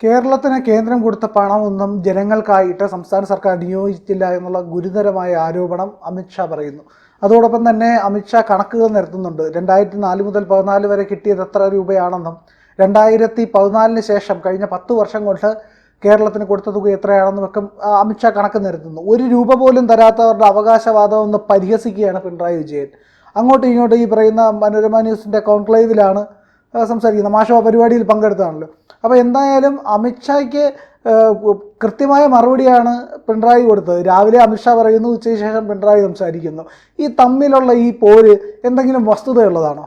കേരളത്തിന് കേന്ദ്രം കൊടുത്ത പണമൊന്നും ജനങ്ങൾക്കായിട്ട് സംസ്ഥാന സർക്കാർ നിയോഗിച്ചില്ല എന്നുള്ള ഗുരുതരമായ ആരോപണം അമിത്ഷാ പറയുന്നു. അതോടൊപ്പം തന്നെ അമിത്ഷാ കണക്കുകൾ നിരത്തുന്നുണ്ട്. 2004 മുതൽ 2014 വരെ കിട്ടിയത് എത്ര രൂപയാണെന്നും 2014 ശേഷം കഴിഞ്ഞ 10 വർഷം കൊണ്ട് കേരളത്തിന് കൊടുത്ത തുക എത്രയാണെന്നും ഒക്കെ അമിത്ഷാ കണക്ക് നിരത്തുന്നു. 1 രൂപ പോലും തരാത്തവരുടെ അവകാശവാദം ഒന്ന് പരിഹസിക്കുകയാണ് പിണറായി വിജയൻ. അങ്ങോട്ടും ഇങ്ങോട്ടും ഈ പറയുന്ന മനോരമ ന്യൂസിൻ്റെ കോൺക്ലേവിലാണ് സംസാരിക്കുന്നത്. മാഷോ പരിപാടിയിൽ പങ്കെടുത്താണല്ലോ. അപ്പോൾ എന്തായാലും അമിത്ഷായ്ക്ക് കൃത്യമായ മറുപടിയാണ് പിണറായി കൊടുത്തത്. രാവിലെ അമിത്ഷാ പറയുന്നു, ഉച്ചയ്ക്ക് ശേഷം പിണറായി സംസാരിക്കുന്നു. ഈ തമ്മിലുള്ള ഈ പോര് എന്തെങ്കിലും വസ്തുതയുള്ളതാണോ?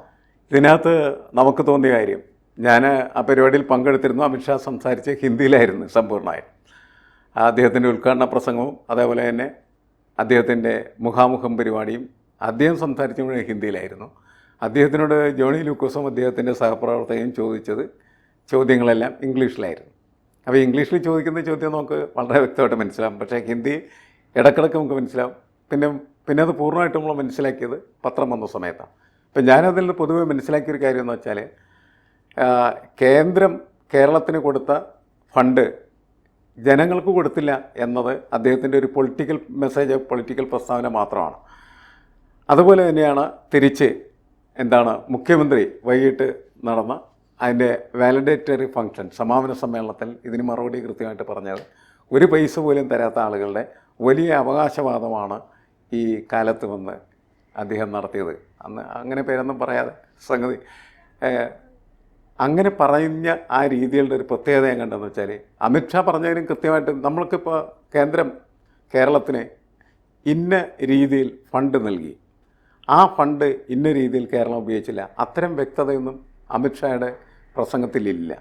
ഇതിനകത്ത് നമുക്ക് തോന്നിയ കാര്യം, ഞാൻ ആ പരിപാടിയിൽ പങ്കെടുത്തിരുന്നു. അമിത്ഷാ സംസാരിച്ച് ഹിന്ദിയിലായിരുന്നു സമ്പൂർണ്ണമായും. അദ്ദേഹത്തിൻ്റെ ഉദ്ഘാടന പ്രസംഗവും അതേപോലെ തന്നെ അദ്ദേഹത്തിൻ്റെ മുഖാമുഖം പരിപാടിയും അദ്ദേഹം സംസാരിച്ചപ്പോൾ ഹിന്ദിയിലായിരുന്നു. അദ്ദേഹത്തിനോട് ജോണി ലൂക്കോസും അദ്ദേഹത്തിൻ്റെ സഹപ്രവർത്തകയും ചോദ്യങ്ങളെല്ലാം ഇംഗ്ലീഷിലായിരുന്നു. അപ്പോൾ ഇംഗ്ലീഷിൽ ചോദിക്കുന്ന ചോദ്യം നമുക്ക് വളരെ വ്യക്തമായിട്ട് മനസ്സിലാവും. പക്ഷേ ഹിന്ദി ഇടക്കിടക്ക് നമുക്ക് മനസ്സിലാവും. പിന്നെ അത് പൂർണ്ണമായിട്ടും നമ്മൾ മനസ്സിലാക്കിയത് പത്രം വന്ന സമയത്താണ്. അപ്പം ഞാനതിൽ നിന്ന് പൊതുവെ മനസ്സിലാക്കിയൊരു കാര്യം എന്ന് വെച്ചാൽ, കേന്ദ്രം കേരളത്തിന് കൊടുത്ത ഫണ്ട് ജനങ്ങൾക്ക് കൊടുത്തില്ല എന്നത് അദ്ദേഹത്തിൻ്റെ ഒരു പൊളിറ്റിക്കൽ മെസ്സേജ്, പൊളിറ്റിക്കൽ പ്രസ്താവന മാത്രമാണ്. അതുപോലെ തന്നെയാണ് തിരിച്ച് മുഖ്യമന്ത്രി വൈകിട്ട് നടന്ന അതിൻ്റെ വാലിഡേറ്ററി ഫംഗ്ഷൻ സമാപന സമ്മേളനത്തിൽ ഇതിന് മറുപടി കൃത്യമായിട്ട് പറഞ്ഞത്, 1 പൈസ പോലും തരാത്ത ആളുകളുടെ വലിയ അവകാശവാദമാണ് ഈ കാലത്ത് വന്ന് അദ്ദേഹം നടത്തിയത്. അന്ന് അങ്ങനെ പേരൊന്നും പറയാതെ സംഗതി അങ്ങനെ പറഞ്ഞ ആ രീതികളുടെ ഒരു പ്രത്യേകത ഞാൻ കണ്ടെന്ന് വെച്ചാൽ, അമിത്ഷാ പറഞ്ഞതിനും കൃത്യമായിട്ട് നമ്മൾക്കിപ്പോൾ കേന്ദ്രം കേരളത്തിന് ഇന്ന രീതിയിൽ ഫണ്ട് നൽകി, ആ ഫണ്ട് ഇന്ന രീതിയിൽ കേരളം ഉപയോഗിച്ചില്ല, അത്തരം വ്യക്തതയൊന്നും അമിത്ഷായുടെ പ്രസംഗത്തിലില്ല.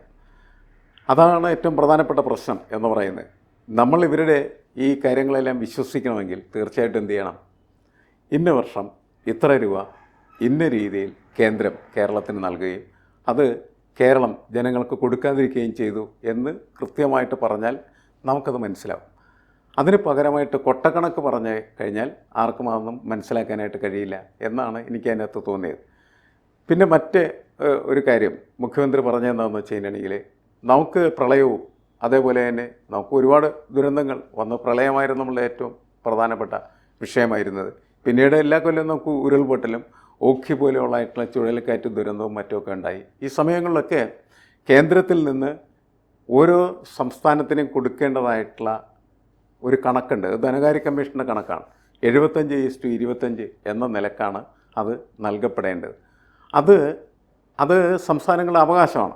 അതാണ് ഏറ്റവും പ്രധാനപ്പെട്ട പ്രശ്നം എന്ന് പറയുന്നത്. നമ്മൾ ഇവരുടെ ഈ കാര്യങ്ങളെല്ലാം വിശ്വസിക്കണമെങ്കിൽ തീർച്ചയായിട്ടും എന്ത് ചെയ്യണം? ഇന്ന വർഷം ഇത്ര രൂപ ഇന്ന രീതിയിൽ കേന്ദ്രം കേരളത്തിന് നൽകുകയും അത് കേരളം ജനങ്ങൾക്ക് കൊടുക്കാതിരിക്കുകയും ചെയ്തു എന്ന് കൃത്യമായിട്ട് പറഞ്ഞാൽ നമുക്കത് മനസ്സിലാവും. അതിന് പകരമായിട്ട് കൊട്ടക്കണക്ക് പറഞ്ഞു കഴിഞ്ഞാൽ ആർക്കും അതൊന്നും മനസ്സിലാക്കാനായിട്ട് കഴിയില്ല എന്നാണ് എനിക്ക് അതിനകത്ത് തോന്നിയത്. പിന്നെ ഒരു കാര്യം മുഖ്യമന്ത്രി പറഞ്ഞതെന്താണെന്ന് വെച്ച് കഴിഞ്ഞിട്ടുണ്ടെങ്കിൽ, നമുക്ക് പ്രളയവും അതേപോലെ തന്നെ നമുക്ക് ഒരുപാട് ദുരന്തങ്ങൾ വന്നു. പ്രളയമായിരുന്നു നമ്മളുടെ ഏറ്റവും പ്രധാനപ്പെട്ട വിഷയമായിരുന്നത്. പിന്നീട് എല്ലാ കൊല്ലം നമുക്ക് ഉരുൾപൊട്ടലും ഓഖി പോലെയുള്ളതായിട്ടുള്ള ചുഴലിക്കാറ്റ് ദുരന്തവും മറ്റുമൊക്കെ ഉണ്ടായി. ഈ സമയങ്ങളിലൊക്കെ കേന്ദ്രത്തിൽ നിന്ന് ഓരോ സംസ്ഥാനത്തിനും കൊടുക്കേണ്ടതായിട്ടുള്ള ഒരു കണക്കുണ്ട്. ധനകാര്യ കമ്മീഷൻ്റെ കണക്കാണ്. 75:25 എന്ന നിലക്കാണ് അത് നൽകപ്പെടേണ്ടത്. അത് സംസ്ഥാനങ്ങളുടെ അവകാശമാണ്.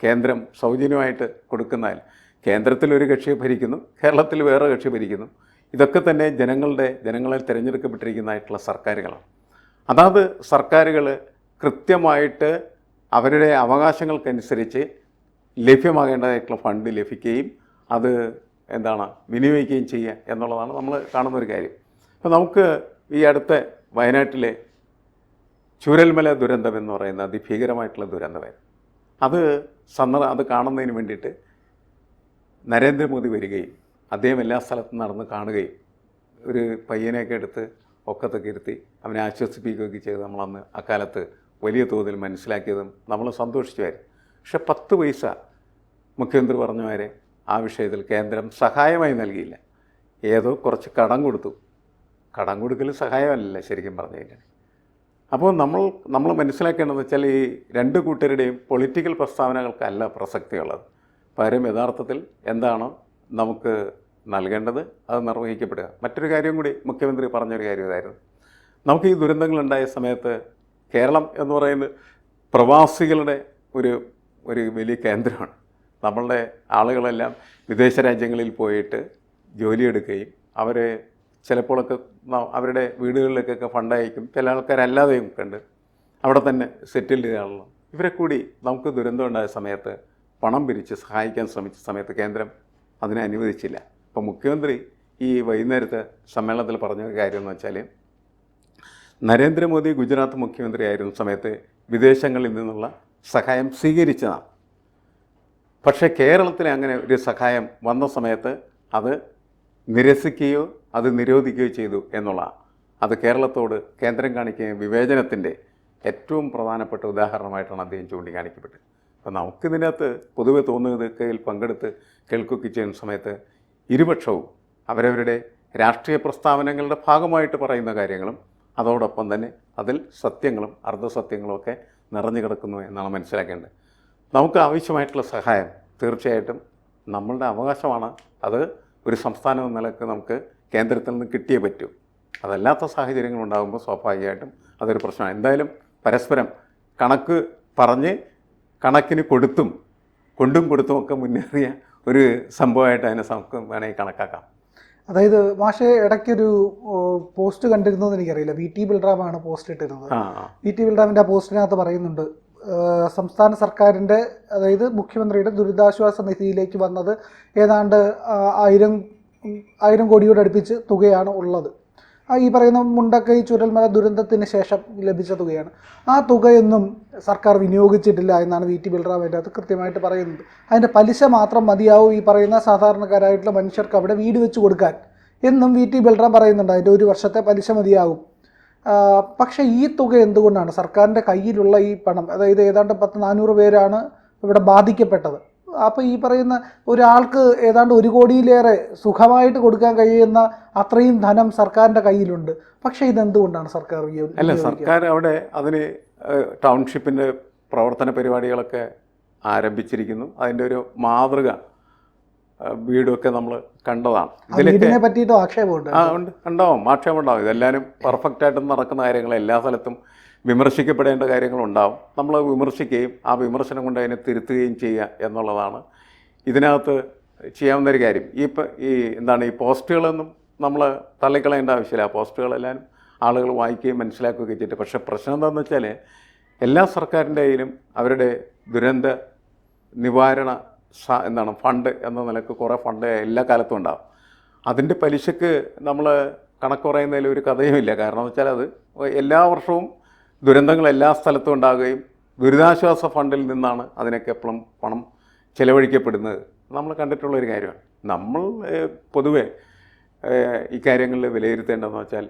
കേന്ദ്രം സൗജന്യമായിട്ട് കൊടുക്കുന്നതിൽ കേന്ദ്രത്തിൽ ഒരു കക്ഷി ഭരിക്കുന്നു, കേരളത്തിൽ വേറെ കക്ഷി ഭരിക്കുന്നു. ഇതൊക്കെ തന്നെ ജനങ്ങളെ തിരഞ്ഞെടുക്കപ്പെട്ടിരിക്കുന്നതായിട്ടുള്ള സർക്കാരുകളാണ്. അതാത് സർക്കാരുകൾ കൃത്യമായിട്ട് അവരുടെ അവകാശങ്ങൾക്കനുസരിച്ച് ലഭ്യമാകേണ്ടതായിട്ടുള്ള ഫണ്ട് ലഭിക്കുകയും അത് വിനിയോഗിക്കുകയും ചെയ്യുക എന്നുള്ളതാണ് നമ്മൾ കാണുന്നൊരു കാര്യം. അപ്പോൾ നമുക്ക് ഈ അടുത്ത വയനാട്ടിലെ ചൂരൽമല ദുരന്തം എന്ന് പറയുന്ന അതിഭീകരമായിട്ടുള്ള ദുരന്തമായിരുന്നു. അത് കാണുന്നതിന് വേണ്ടിയിട്ട് നരേന്ദ്രമോദി വരികയും അദ്ദേഹം എല്ലാ സ്ഥലത്തും നടന്ന് കാണുകയും ഒരു പയ്യനെയൊക്കെ എടുത്ത് ഒക്കത്തൊക്കെ ഇരുത്തി അവനെ ആശ്വസിപ്പിക്കുകയൊക്കെ ചെയ്ത് നമ്മളന്ന് അക്കാലത്ത് വലിയ തോതിൽ മനസ്സിലാക്കിയതും നമ്മൾ സന്തോഷിച്ചുമായിരുന്നു. പക്ഷെ 10 പൈസ മുഖ്യമന്ത്രി പറഞ്ഞവരെ ആ വിഷയത്തിൽ കേന്ദ്രം സഹായമായി നൽകിയില്ല. ഏതോ കുറച്ച് കടം കൊടുത്തു. കടം കൊടുക്കൽ സഹായമല്ല ശരിക്കും പറഞ്ഞു കഴിഞ്ഞാൽ. അപ്പോൾ നമ്മൾ മനസ്സിലാക്കേണ്ടതെന്ന് വെച്ചാൽ, ഈ 2 കൂട്ടരുടെയും പൊളിറ്റിക്കൽ പ്രസ്താവനകൾക്കല്ല പ്രസക്തിയുള്ളത്. പകരം യഥാർത്ഥത്തിൽ എന്താണോ നമുക്ക് നൽകേണ്ടത് അത് നിർവഹിക്കപ്പെടുക. മറ്റൊരു കാര്യം കൂടി മുഖ്യമന്ത്രി പറഞ്ഞൊരു കാര്യം ഇതായിരുന്നു, നമുക്ക് ഈ ദുരന്തങ്ങളുണ്ടായ സമയത്ത് കേരളം എന്ന് പറയുന്നത് പ്രവാസികളുടെ ഒരു വലിയ കേന്ദ്രമാണ്. നമ്മളുടെ ആളുകളെല്ലാം വിദേശ രാജ്യങ്ങളിൽ പോയിട്ട് ജോലിയെടുക്കുകയും അവരെ ചിലപ്പോഴൊക്കെ അവരുടെ വീടുകളിലേക്കൊക്കെ ഫണ്ട് അയക്കും. ചില ആൾക്കാരല്ലാതെയും ഉണ്ട് അവിടെ തന്നെ സെറ്റിൽ ചെയ്ത ആളുകൾ. ഇവരെ കൂടി നമുക്ക് ദുരന്തം ഉണ്ടായ സമയത്ത് പണം പിരിച്ച് സഹായിക്കാൻ ശ്രമിച്ച സമയത്ത് കേന്ദ്രം അതിനെ അനുവദിച്ചില്ല. അപ്പോൾ മുഖ്യമന്ത്രി ഈ വൈകുന്നേരത്തെ സമ്മേളനത്തിൽ പറഞ്ഞൊരു കാര്യം എന്ന് വെച്ചാൽ, നരേന്ദ്രമോദി ഗുജറാത്ത് മുഖ്യമന്ത്രി ആയിരുന്ന സമയത്ത് വിദേശങ്ങളിൽ നിന്നുള്ള സഹായം സ്വീകരിച്ചതാണ്. പക്ഷേ കേരളത്തിൽ അങ്ങനെ ഒരു സഹായം വന്ന സമയത്ത് അത് നിരസിക്കുകയോ അത് നിരോധിക്കുകയോ ചെയ്തു എന്നുള്ളതാണ്. അത് കേരളത്തോട് കേന്ദ്രം കാണിക്കുന്ന വിവേചനത്തിൻ്റെ ഏറ്റവും പ്രധാനപ്പെട്ട ഉദാഹരണമായിട്ടാണ് അദ്ദേഹം ചൂണ്ടിക്കാണിക്കപ്പെട്ടത്. അപ്പം നമുക്കിതിനകത്ത് പൊതുവെ തോന്നുന്നതൊക്കെ പങ്കെടുത്ത് കേൾക്കുകയൊക്കെ ചെയ്യുന്ന സമയത്ത് ഇരുപക്ഷവും അവരവരുടെ രാഷ്ട്രീയ പ്രസ്താവനകളുടെ ഭാഗമായിട്ട് പറയുന്ന കാര്യങ്ങളും അതോടൊപ്പം തന്നെ അതിൽ സത്യങ്ങളും അർദ്ധസത്യങ്ങളും ഒക്കെ നിറഞ്ഞു കിടക്കുന്നു എന്നാണ് മനസ്സിലാക്കേണ്ടത്. നമുക്ക് ആവശ്യമായിട്ടുള്ള സഹായം തീർച്ചയായിട്ടും നമ്മളുടെ അവകാശമാണ്. അത് ഒരു സംസ്ഥാനം എന്ന നിലക്ക് നമുക്ക് കേന്ദ്രത്തിൽ നിന്ന് കിട്ടിയേ പറ്റൂ. അതല്ലാത്ത സാഹചര്യങ്ങൾ ഉണ്ടാകുമ്പോൾ സ്വാഭാവികമായിട്ടും അതൊരു പ്രശ്നമാണ്. എന്തായാലും പരസ്പരം കണക്ക് പറഞ്ഞ് കണക്കിന് കൊടുത്തും കൊടുത്തുമൊക്കെ മുന്നേറിയ ഒരു സംഭവമായിട്ട് അതിനെ നമുക്ക് വേണമെങ്കിൽ കണക്കാക്കാം. അതായത് മാഷെ ഇടയ്ക്കൊരു പോസ്റ്റ് കണ്ടിരുന്നതെന്ന് എനിക്കറിയില്ല, VT ബൽറാമാണ് പോസ്റ്റ് ഇട്ടിരുന്നത്. VT ബൽറാമിൻ്റെ ആ പോസ്റ്റിനകത്ത് പറയുന്നുണ്ട്, സംസ്ഥാന സർക്കാരിൻ്റെ അതായത് മുഖ്യമന്ത്രിയുടെ ദുരിതാശ്വാസ നിധിയിലേക്ക് വന്നത് ഏതാണ്ട് 1000 കോടിയോട് അടുപ്പിച്ച് തുകയാണ് ഉള്ളത്. ഈ പറയുന്ന മുണ്ടക്കൈ ചുരൽമല ദുരന്തത്തിന് ശേഷം ലഭിച്ച തുകയാണ്. ആ തുകയൊന്നും സർക്കാർ വിനിയോഗിച്ചിട്ടില്ല എന്നാണ് VT ബൽറാം അതിൻ്റെ അത് കൃത്യമായിട്ട് പറയുന്നത്. അതിൻ്റെ പലിശ മാത്രം മതിയാവും ഈ പറയുന്ന സാധാരണക്കാരായിട്ടുള്ള മനുഷ്യർക്ക് അവിടെ വീട് വെച്ച് കൊടുക്കാൻ എന്നും VT ബൽറാം പറയുന്നുണ്ട്. അതിൻ്റെ 1 വർഷത്തെ പലിശ മതിയാകും. പക്ഷേ ഈ തുക എന്തുകൊണ്ടാണ് സർക്കാരിൻ്റെ കയ്യിലുള്ള ഈ പണം, അതായത് ഏതാണ്ട് 400 പേരാണ് ഇവിടെ ബാധിക്കപ്പെട്ടത്. അപ്പോൾ ഈ പറയുന്ന ഒരാൾക്ക് ഏതാണ്ട് 1 കോടിയിലേറെ സുഖമായിട്ട് കൊടുക്കാൻ കഴിയുന്ന അത്രയും ധനം സർക്കാരിൻ്റെ കയ്യിലുണ്ട്. പക്ഷേ ഇതെന്തുകൊണ്ടാണ് സർക്കാർ അല്ല, സർക്കാർ അവിടെ അതിന് ടൗൺഷിപ്പിൻ്റെ പ്രവർത്തന പരിപാടികളൊക്കെ ആരംഭിച്ചിരിക്കുന്നു. അതിൻ്റെ ഒരു മാതൃക വീടൊക്കെ നമ്മൾ കണ്ടതാണ്. ഇതിനെ പറ്റിയിട്ട് ആക്ഷേപമുണ്ട്. ഉണ്ട്, ഉണ്ടാവും, ആക്ഷേപം ഉണ്ടാവും. ഇതെല്ലാവരും പെർഫെക്റ്റായിട്ടും നടക്കുന്ന കാര്യങ്ങൾ, എല്ലാ സ്ഥലത്തും വിമർശിക്കപ്പെടേണ്ട കാര്യങ്ങളുണ്ടാവും. നമ്മൾ വിമർശിക്കുകയും ആ വിമർശനം കൊണ്ട് അതിനെ തിരുത്തുകയും ചെയ്യുക എന്നുള്ളതാണ് ഇതിനകത്ത് ചെയ്യാവുന്ന ഒരു കാര്യം. ഈ പോസ്റ്റുകളൊന്നും നമ്മൾ തള്ളിക്കളയേണ്ട ആവശ്യമില്ല. പോസ്റ്റുകളെല്ലാം ആളുകൾ വായിക്കുകയും മനസ്സിലാക്കുകയും ചെയ്തിട്ട്. പക്ഷേ പ്രശ്നം എന്താണെന്ന് വെച്ചാൽ എല്ലാ സർക്കാരിൻ്റെ കയ്യിലും അവരുടെ ദുരന്ത നിവാരണ ഫണ്ട് എന്ന നിലക്ക് കുറേ ഫണ്ട് എല്ലാ കാലത്തും ഉണ്ടാകും. അതിൻ്റെ പലിശക്ക് നമ്മൾ കണക്ക് പറയുന്നതിൽ ഒരു കഥയുമില്ല. കാരണം എന്ന് വെച്ചാൽ അത് എല്ലാ വർഷവും ദുരന്തങ്ങൾ എല്ലാ സ്ഥലത്തും ഉണ്ടാകുകയും ദുരിതാശ്വാസ ഫണ്ടിൽ നിന്നാണ് അതിനൊക്കെ എപ്പോഴും പണം ചിലവഴിക്കപ്പെടുന്നത് നമ്മൾ കണ്ടിട്ടുള്ളൊരു കാര്യമാണ്. നമ്മൾ പൊതുവെ ഈ കാര്യങ്ങളിൽ വിലയിരുത്തേണ്ടതെന്ന് വെച്ചാൽ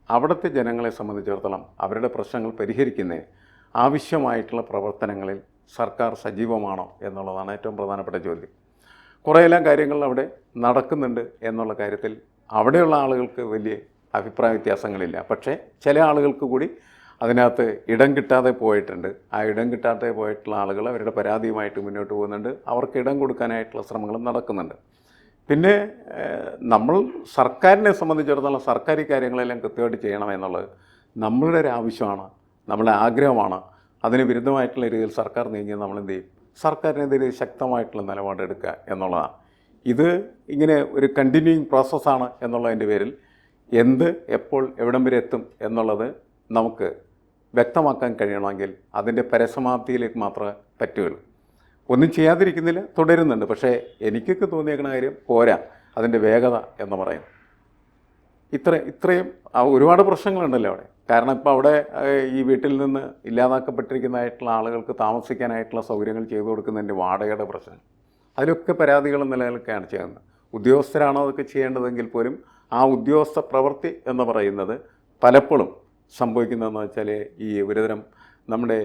അവിടുത്തെ ജനങ്ങളെ സംബന്ധിച്ചിടത്തോളം അവരുടെ പ്രശ്നങ്ങൾ പരിഹരിക്കുന്നതിന് ആവശ്യമായിട്ടുള്ള പ്രവർത്തനങ്ങളിൽ സർക്കാർ സജീവമാണോ എന്നുള്ളതാണ് ഏറ്റവും പ്രധാനപ്പെട്ട ചോദ്യം. കുറേയെല്ലാം കാര്യങ്ങൾ അവിടെ നടക്കുന്നുണ്ട് എന്നുള്ള കാര്യത്തിൽ അവിടെയുള്ള ആളുകൾക്ക് വലിയ അഭിപ്രായ വ്യത്യാസങ്ങളില്ല. പക്ഷേ ചില ആളുകൾക്ക് കൂടി അതിനകത്ത് ഇടം കിട്ടാതെ പോയിട്ടുണ്ട്. ആ ഇടം കിട്ടാതെ പോയിട്ടുള്ള ആളുകൾ അവരുടെ പരാതിയുമായിട്ട് മുന്നോട്ട് പോകുന്നുണ്ട്. അവർക്ക് ഇടം കൊടുക്കാനായിട്ടുള്ള ശ്രമങ്ങളും നടക്കുന്നുണ്ട്. പിന്നെ നമ്മൾ സർക്കാരിനെ സംബന്ധിച്ചിടത്തോളം സർക്കാർ ഈ കാര്യങ്ങളെല്ലാം കൃത്യമായിട്ട് ചെയ്യണമെന്നുള്ളത് നമ്മളുടെ ഒരു ആവശ്യമാണ്, നമ്മളുടെ ആഗ്രഹമാണ്. അതിന് വിരുദ്ധമായിട്ടുള്ള രീതിയിൽ സർക്കാർ നീങ്ങിയത് നമ്മൾ എന്ത് ചെയ്യും? സർക്കാരിനെതിരെ ശക്തമായിട്ടുള്ള നിലപാടെടുക്കുക എന്നുള്ളതാണ്. ഇത് ഇങ്ങനെ ഒരു കണ്ടിന്യൂയിങ് പ്രോസസ്സാണ് എന്നുള്ളതിൻ്റെ പേരിൽ എന്ത് എപ്പോൾ എവിടം വരെ എത്തും എന്നുള്ളത് നമുക്ക് വ്യക്തമാക്കാൻ കഴിയണമെങ്കിൽ അതിൻ്റെ പരസമാപ്തിയിലേക്ക് മാത്രമേ പറ്റുകയുള്ളൂ. ഒന്നും ചെയ്യാതിരിക്കുന്നില്ല, തുടരുന്നുണ്ട്. പക്ഷേ എനിക്കൊക്കെ തോന്നിയേക്കുന്ന കാര്യം പോരാ, അതിൻ്റെ വേഗത എന്ന് പറയും. ഇത്രയും ഒരുപാട് പ്രശ്നങ്ങളുണ്ടല്ലോ അവിടെ. കാരണം ഇപ്പോൾ അവിടെ ഈ വീട്ടിൽ നിന്ന് ഇല്ലാതാക്കപ്പെട്ടിരിക്കുന്നതായിട്ടുള്ള ആളുകൾക്ക് താമസിക്കാനായിട്ടുള്ള സൗകര്യങ്ങൾ ചെയ്തു കൊടുക്കുന്നതിൻ്റെ വാടകയുടെ പ്രശ്നം, അതിലൊക്കെ പരാതികൾ നിലനിൽക്കുകയാണ് ചെയ്യുന്നത്. ഉദ്യോഗസ്ഥരാണോ അതൊക്കെ ചെയ്യേണ്ടതെങ്കിൽ പോലും ആ ഉദ്യോഗസ്ഥ പ്രവൃത്തി എന്ന് പറയുന്നത് പലപ്പോഴും സംഭവിക്കുന്നതെന്ന് വെച്ചാൽ ഈ ഒരുതരം നമ്മുടെ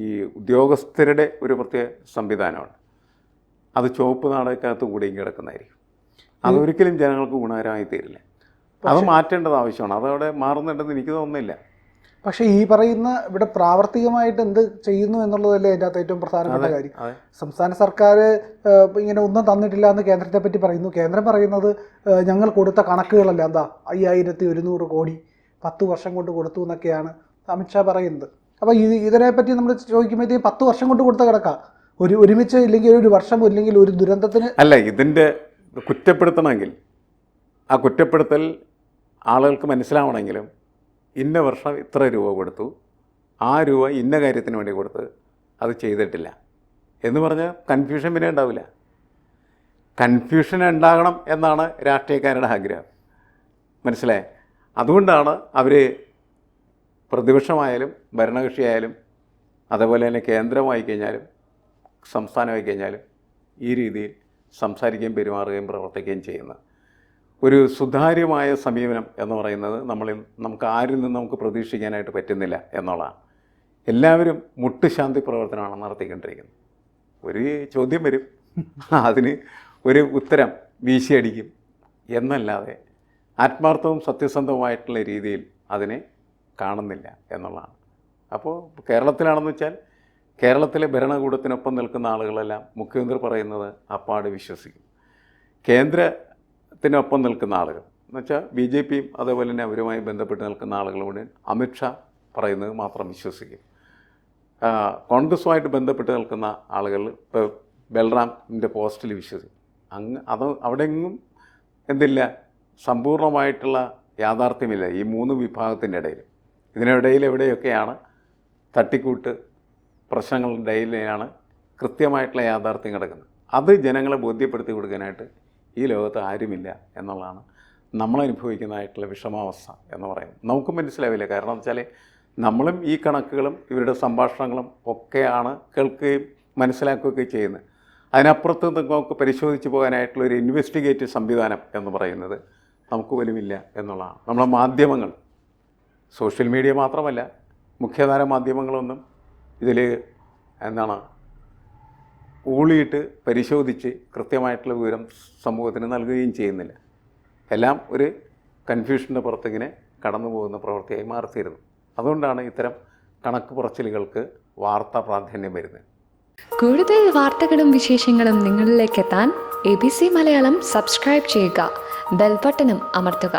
ഈ ഉദ്യോഗസ്ഥരുടെ ഒരു പ്രത്യേക സംവിധാനമാണ്. അത് ചുവപ്പ് നാടകക്കകത്ത് കൂടിയും കിടക്കുന്നതായിരിക്കും. അതൊരിക്കലും ജനങ്ങൾക്ക് ഗുണകരമായി തീരില്ല. അത് മാറ്റേണ്ടത് ആവശ്യമാണ്. അതവിടെ മാറുന്നുണ്ടെന്ന് എനിക്ക് തോന്നുന്നില്ല. പക്ഷേ ഈ പറയുന്ന ഇവിടെ പ്രാവർത്തികമായിട്ട് എന്ത് ചെയ്യുന്നു എന്നുള്ളതല്ലേ അതിൻ്റെ അകത്ത് ഏറ്റവും പ്രധാനപ്പെട്ട കാര്യം. സംസ്ഥാന സർക്കാർ ഇങ്ങനെ ഒന്നും തന്നിട്ടില്ല എന്ന് കേന്ദ്രത്തെ പറ്റി പറയുന്നു. കേന്ദ്രം പറയുന്നത് ഞങ്ങൾ കൊടുത്ത കണക്കുകളല്ല, 5100 കോടി 10 വർഷം കൊണ്ട് കൊടുത്തു എന്നൊക്കെയാണ് അമിത്ഷാ പറയുന്നത്. അപ്പോൾ ഇതിനെപ്പറ്റി നമ്മൾ ചോദിക്കുമ്പോഴത്തേക്കും 10 വർഷം കൊണ്ട് കൊടുത്ത കണക്കാണ്. ഒരുമിച്ച് ഇല്ലെങ്കിൽ 1 വർഷം ഇല്ലെങ്കിൽ ഒരു ദുരന്തത്തിന് അല്ല. ഇതിൻ്റെ കുറ്റപ്പെടുത്തണമെങ്കിൽ ആ കുറ്റപ്പെടുത്തൽ ആളുകൾക്ക് മനസ്സിലാവണമെങ്കിലും ഇന്ന വർഷം ഇത്ര രൂപ കൊടുത്തു, ആ രൂപ ഇന്ന കാര്യത്തിന് വേണ്ടി കൊടുത്ത് അത് ചെയ്തിട്ടില്ല എന്ന് പറഞ്ഞാൽ കൺഫ്യൂഷൻ പിന്നെ ഉണ്ടാവില്ല. കൺഫ്യൂഷൻ ഉണ്ടാകണം എന്നാണ് രാഷ്ട്രീയക്കാരുടെ ആഗ്രഹം. മനസ്സിലായേ? അതുകൊണ്ടാണ് അവർ പ്രതിപക്ഷമായാലും ഭരണകക്ഷിയായാലും അതേപോലെ തന്നെ കേന്ദ്രമായി കഴിഞ്ഞാലും സംസ്ഥാനമായി കഴിഞ്ഞാലും ഈ രീതിയിൽ സംസാരിക്കുകയും പെരുമാറുകയും പ്രവർത്തിക്കുകയും ചെയ്യുന്നത്. ഒരു സുതാര്യമായ സമീപനം എന്ന് പറയുന്നത് നമുക്ക് ആരിൽ നിന്നും നമുക്ക് പ്രതീക്ഷിക്കാനായിട്ട് പറ്റുന്നില്ല എന്നുള്ളതാണ്. എല്ലാവരും മുട്ടുശാന്തി പ്രവർത്തനമാണ് നടത്തിക്കൊണ്ടിരിക്കുന്നത്. ഒരു ചോദ്യം വരും, അതിന് ഒരു ഉത്തരം വീശിയടിക്കും എന്നല്ലാതെ ആത്മാർത്ഥവും സത്യസന്ധവുമായിട്ടുള്ള രീതിയിൽ അതിനെ കാണുന്നില്ല എന്നുള്ളതാണ്. അപ്പോൾ കേരളത്തിലാണെന്ന് വെച്ചാൽ കേരളത്തിലെ ഭരണകൂടത്തിനൊപ്പം നിൽക്കുന്ന ആളുകളെല്ലാം മുഖ്യമന്ത്രി പറയുന്നത് അപ്പാട് വിശ്വസിക്കും. കേന്ദ്രത്തിനൊപ്പം നിൽക്കുന്ന ആളുകൾ എന്നുവെച്ചാൽ BJPയും അതേപോലെ തന്നെ അവരുമായി ബന്ധപ്പെട്ട് നിൽക്കുന്ന ആളുകളോട് അമിത്ഷാ പറയുന്നത് മാത്രം വിശ്വസിക്കും. കോൺഗ്രസുമായിട്ട് ബന്ധപ്പെട്ട് നിൽക്കുന്ന ആളുകൾ ഇപ്പോൾ ബൽറാമിൻ്റെ പോസ്റ്റിൽ വിശ്വസിക്കും. അവിടെയെങ്ങും എന്തില്ല, സമ്പൂർണ്ണമായിട്ടുള്ള യാഥാർത്ഥ്യമില്ല ഈ മൂന്ന് വിഭാഗത്തിൻ്റെ ഇടയിൽ. ഇതിനിടയിൽ എവിടെയൊക്കെയാണ് തട്ടിക്കൂട്ട് പ്രശ്നങ്ങളുടെ ഇടയിലാണ് കൃത്യമായിട്ടുള്ള യാഥാർത്ഥ്യം കിടക്കുന്നത്. അത് ജനങ്ങളെ ബോധ്യപ്പെടുത്തി കൊടുക്കാനായിട്ട് ഈ ലോകത്ത് ആരുമില്ല എന്നുള്ളതാണ് നമ്മളനുഭവിക്കുന്നതായിട്ടുള്ള വിഷമാവസ്ഥ എന്ന് പറയുന്നത്. നമുക്കും മനസ്സിലാവില്ല. കാരണം എന്ന് വെച്ചാൽ നമ്മളും ഈ കണക്കുകളും ഇവരുടെ സംഭാഷണങ്ങളും ഒക്കെയാണ് കേൾക്കുകയും മനസ്സിലാക്കുകയൊക്കെ ചെയ്യുന്നത്. അതിനപ്പുറത്ത് നമുക്ക് പരിശോധിച്ച് പോകാനായിട്ടുള്ള ഒരു ഇൻവെസ്റ്റിഗേറ്റീവ് സംവിധാനം എന്ന് പറയുന്നത് നമുക്ക് പോലുമില്ല എന്നുള്ളതാണ്. നമ്മളെ മാധ്യമങ്ങൾ, സോഷ്യൽ മീഡിയ മാത്രമല്ല മുഖ്യധാര മാധ്യമങ്ങളൊന്നും ഇതിൽ ഊളിയിട്ട് പരിശോധിച്ച് കൃത്യമായിട്ടുള്ള വിവരം സമൂഹത്തിന് നൽകുകയും ചെയ്യുന്നില്ല. എല്ലാം ഒരു കൺഫ്യൂഷൻ്റെ പുറത്തിങ്ങനെ കടന്നു പോകുന്ന പ്രവൃത്തിയായി മാറിത്തീരുന്നു. അതുകൊണ്ടാണ് ഇത്തരം കണക്ക് പറച്ചിലുകൾക്ക് വാർത്താ പ്രാധാന്യം വരുന്നത്. കൂടുതൽ വാർത്തകളും വിശേഷങ്ങളും നിങ്ങളിലേക്ക് എത്താൻ ABC മലയാളം സബ്സ്ക്രൈബ് ചെയ്യുക, ബെൽ ബട്ടണും അമർത്തുക.